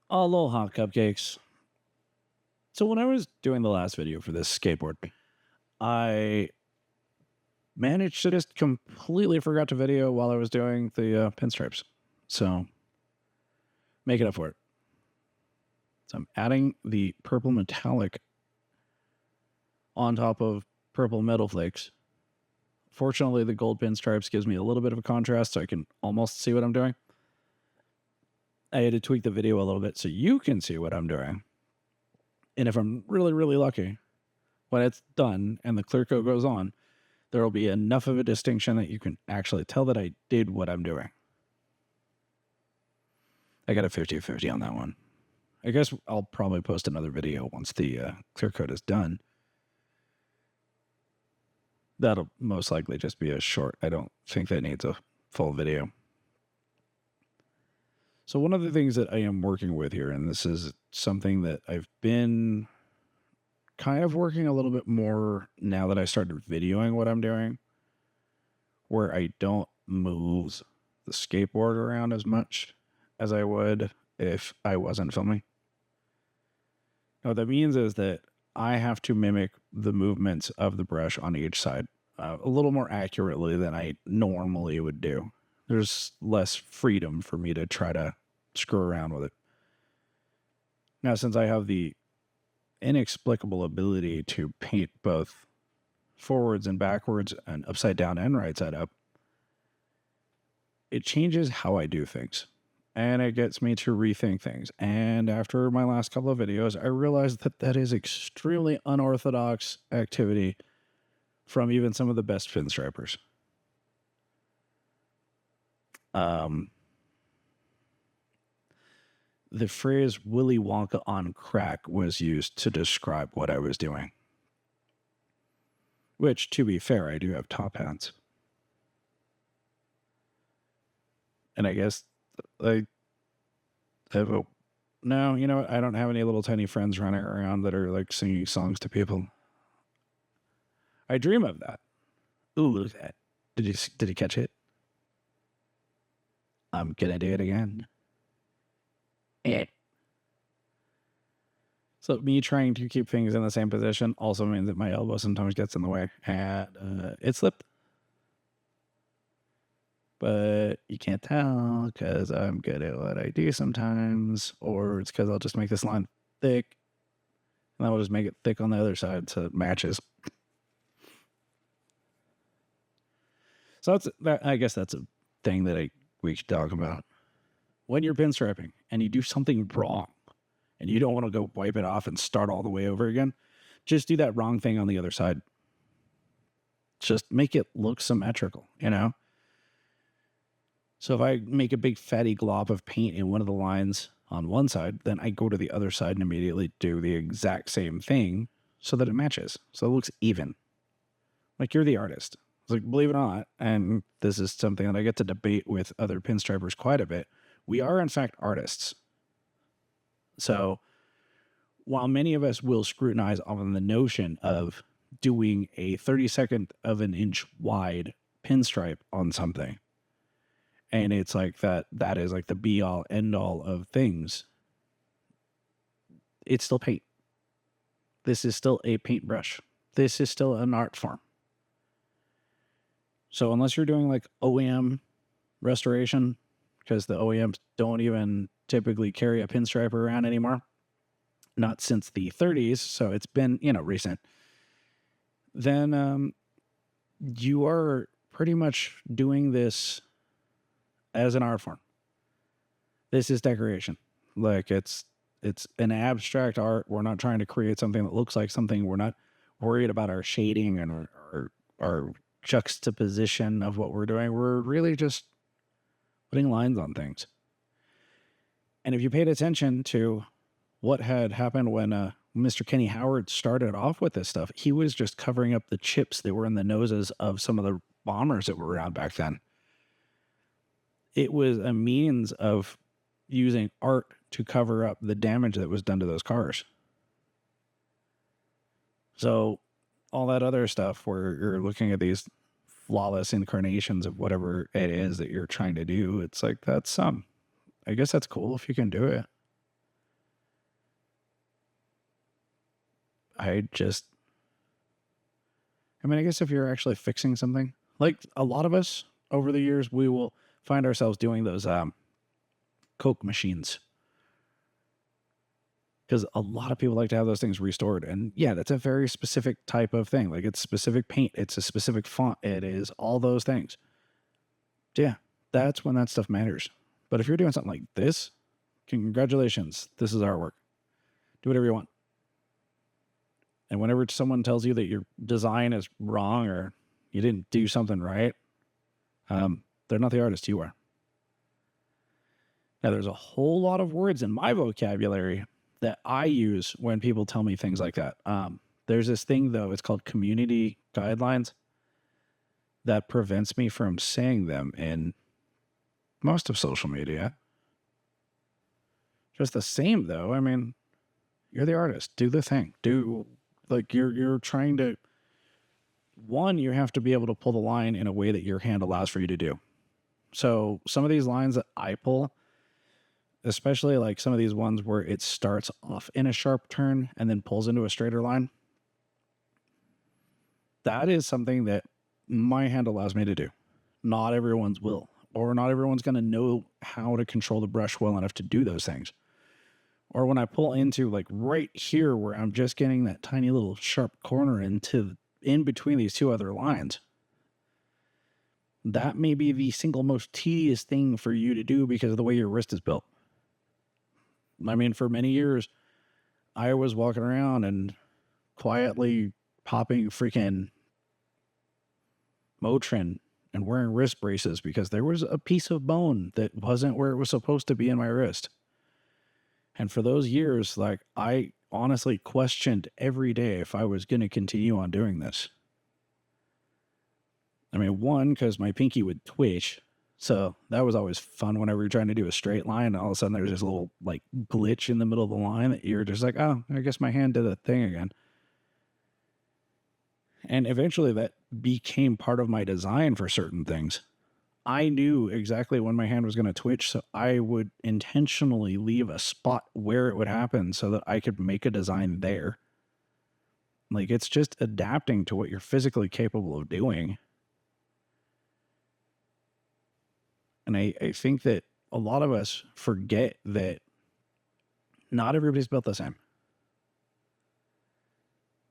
Aloha, cupcakes. So when I was doing the last video for this skateboard, I managed to just completely forgot to video while I was doing the pinstripes. So making up for it. So I'm adding the purple metallic on top of purple metal flakes. Fortunately, the gold pinstripes gives me a little bit of a contrast so I can almost see what I'm doing. I had to tweak the video a little bit so you can see what I'm doing. And if I'm really, really lucky, when it's done and the clear coat goes on, there will be enough of a distinction that you can actually tell that I did what I'm doing. I got a 50-50 on that one. I guess I'll probably post another video once the clear coat is done. That'll most likely just be a short. I don't think that needs a full video. So one of the things that I am working with here, and this is something that I've been kind of working a little bit more now that I started videoing what I'm doing, where I don't move the skateboard around as much as I would if I wasn't filming. Now, what that means is that I have to mimic the movements of the brush on each side a little more accurately than I normally would do. There's less freedom for me to try to screw around with it. Now, since I have the inexplicable ability to paint both forwards and backwards and upside down and right side up, it changes how I do things. And it gets me to rethink things. And after my last couple of videos, I realized that that is extremely unorthodox activity from even some of the best pinstripers. The phrase Willy Wonka on crack was used to describe what I was doing. Which, to be fair, I do have top hats. And I guess I have a... No, you know what? I don't have any little tiny friends running around that are like singing songs to people. I dream of that. Ooh, look at that. Did you catch it? I'm gonna do it again. So me trying to keep things in the same position also means that my elbow sometimes gets in the way, and it slipped. But you can't tell because I'm good at what I do sometimes, or it's because I'll just make this line thick, and I will just make it thick on the other side so it matches. So I guess that's a thing that we should talk about. When you're pinstriping and you do something wrong, and you don't want to go wipe it off and start all the way over again, just do that wrong thing on the other side. Just make it look symmetrical, you know? So if I make a big fatty glob of paint in one of the lines on one side, then I go to the other side and immediately do the exact same thing so that it matches. So it looks even. Like you're the artist. It's like, believe it or not, and this is something that I get to debate with other pinstripers quite a bit, we are in fact artists. So while many of us will scrutinize on the notion of doing a 32nd of an inch wide pinstripe on something, and it's like that is like the be all end all of things, it's still paint. This is still a paintbrush. This is still an art form. So unless you're doing like OEM restoration, because the OEMs don't even typically carry a pinstriper around anymore, not since the 30s, so it's been, recent, then you are pretty much doing this as an art form. This is decoration. Like it's an abstract art. We're not trying to create something that looks like something. We're not worried about our shading and our juxtaposition of what we're doing. We're really just putting lines on things. And if you paid attention to what had happened when Mr. Kenny Howard started off with this stuff, he was just covering up the chips that were in the noses of some of the bombers that were around back then. It was a means of using art to cover up the damage that was done to those cars. So all that other stuff where you're looking at these flawless incarnations of whatever it is that you're trying to do, it's like, I guess that's cool if you can do it. I just, I mean, I guess if you're actually fixing something, like a lot of us over the years, we will find ourselves doing those Coke machines, because a lot of people like to have those things restored. And yeah, that's a very specific type of thing. Like it's specific paint, it's a specific font, it is all those things. Yeah, that's when that stuff matters. But if you're doing something like this, congratulations, this is artwork. Do whatever you want. And whenever someone tells you that your design is wrong or you didn't do something right, they're not the artist, you are. Now, there's a whole lot of words in my vocabulary that I use when people tell me things like that. There's this thing, though, it's called community guidelines that prevents me from saying them in most of social media. Just the same, though. I mean, you're the artist. Do the thing. Do, like, you're trying to, one, you have to be able to pull the line in a way that your hand allows for you to do. So some of these lines that I pull, especially like some of these ones where it starts off in a sharp turn and then pulls into a straighter line, that is something that my hand allows me to do. Not everyone's will, or not everyone's going to know how to control the brush well enough to do those things. Or when I pull into like right here where I'm just getting that tiny little sharp corner in between these two other lines, that may be the single most tedious thing for you to do because of the way your wrist is built. I mean, for many years, I was walking around and quietly popping freaking Motrin and wearing wrist braces because there was a piece of bone that wasn't where it was supposed to be in my wrist. And for those years, like, I honestly questioned every day if I was going to continue on doing this. I mean, one, because my pinky would twitch. So that was always fun whenever you're trying to do a straight line. And all of a sudden there's this little like glitch in the middle of the line that you're just like, oh, I guess my hand did that thing again. And eventually that became part of my design for certain things. I knew exactly when my hand was going to twitch, so I would intentionally leave a spot where it would happen so that I could make a design there. Like, it's just adapting to what you're physically capable of doing. And I think that a lot of us forget that not everybody's built the same.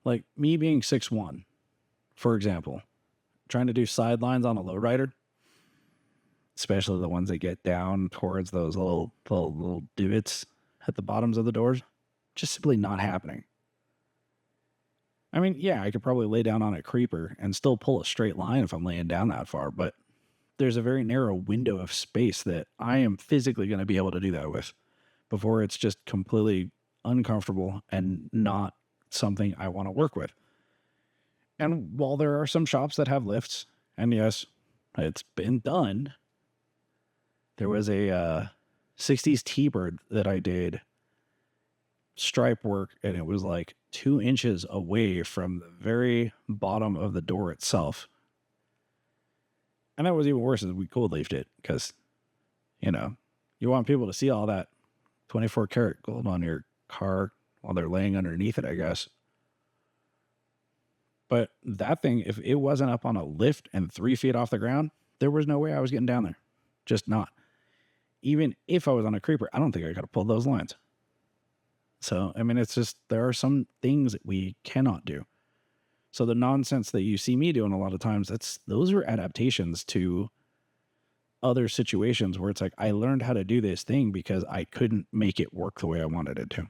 Like me being 6'1", for example, trying to do sidelines on a lowrider, especially the ones that get down towards those little divots at the bottoms of the doors, just simply not happening. I mean, yeah, I could probably lay down on a creeper and still pull a straight line if I'm laying down that far, but there's a very narrow window of space that I am physically going to be able to do that with before it's just completely uncomfortable and not something I want to work with. And while there are some shops that have lifts, and yes, it's been done, there was a 60s T-bird that I did stripe work, and it was like 2 inches away from the very bottom of the door itself. And that was even worse as we cold leafed it because, you know, you want people to see all that 24 karat gold on your car while they're laying underneath it, I guess. But that thing, if it wasn't up on a lift and 3 feet off the ground, there was no way I was getting down there. Just not. Even if I was on a creeper, I don't think I could have pulled those lines. So, I mean, it's just, there are some things that we cannot do. So the nonsense that you see me doing a lot of times, those are adaptations to other situations where it's like, I learned how to do this thing because I couldn't make it work the way I wanted it to.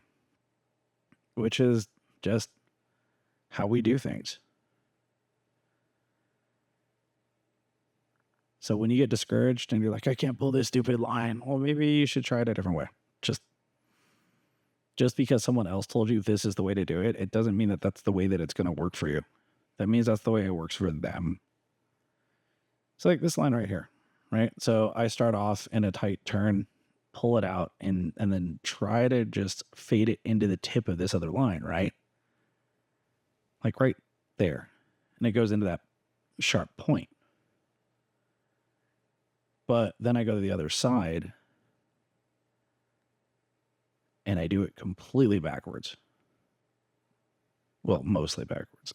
Which is just how we do things. So when you get discouraged and you're like, I can't pull this stupid line, well, maybe you should try it a different way. Just because someone else told you this is the way to do it, it doesn't mean that that's the way that it's going to work for you. That means that's the way it works for them. So like this line right here, right? So I start off in a tight turn, pull it out, and then try to just fade it into the tip of this other line, right? Like right there. And it goes into that sharp point. But then I go to the other side and I do it completely backwards. Well, mostly backwards.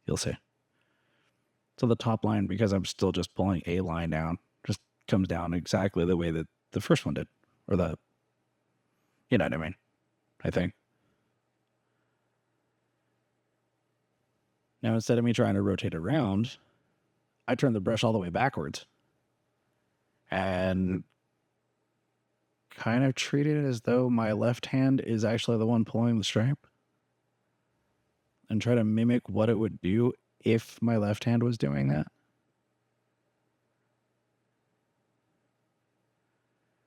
You'll see. So the top line, because I'm still just pulling a line down, just comes down exactly the way that the first one did. Or you know what I mean, I think. Now, instead of me trying to rotate around, I turn the brush all the way backwards and kind of treat it as though my left hand is actually the one pulling the stripe and try to mimic what it would do if my left hand was doing that.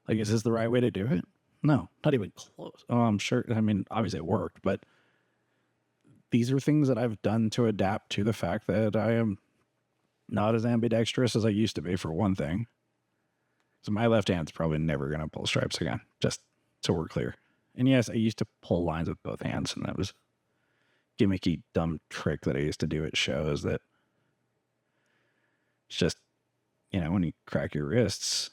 Like, is this the right way to do it? No, not even close. Oh, I'm sure. I mean, obviously it worked, but these are things that I've done to adapt to the fact that I am not as ambidextrous as I used to be, for one thing. So my left hand's probably never going to pull stripes again, just so we're clear. And yes, I used to pull lines with both hands, and that was a gimmicky, dumb trick that I used to do at shows that it's just, when you crack your wrists,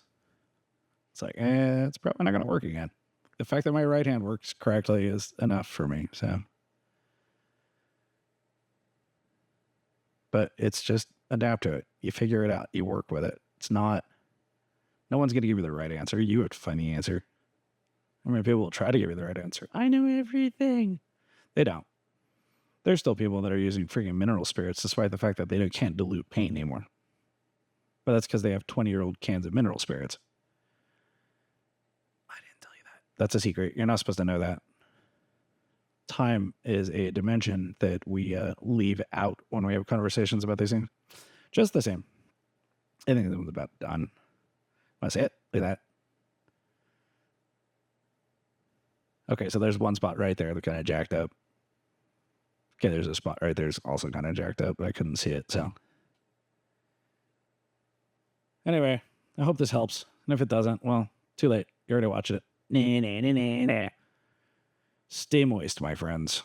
it's like, it's probably not going to work again. The fact that my right hand works correctly is enough for me, so. But it's just adapt to it. You figure it out. You work with it. It's not, no one's going to give you the right answer. You would find the answer. I mean, people will try to give you the right answer. I know everything. They don't. There's still people that are using freaking mineral spirits despite the fact that they can't dilute paint anymore. But that's because they have 20-year-old cans of mineral spirits. I didn't tell you that. That's a secret. You're not supposed to know that. Time is a dimension that we leave out when we have conversations about these things. Just the same. I think it was about done. Want to say it? Look at that. Okay, so there's one spot right there that kind of jacked up. Okay, there's a spot right there's also kind of jacked up, but I couldn't see it, so. Anyway, I hope this helps. And if it doesn't, well, too late. You already watched it. Stay moist, my friends.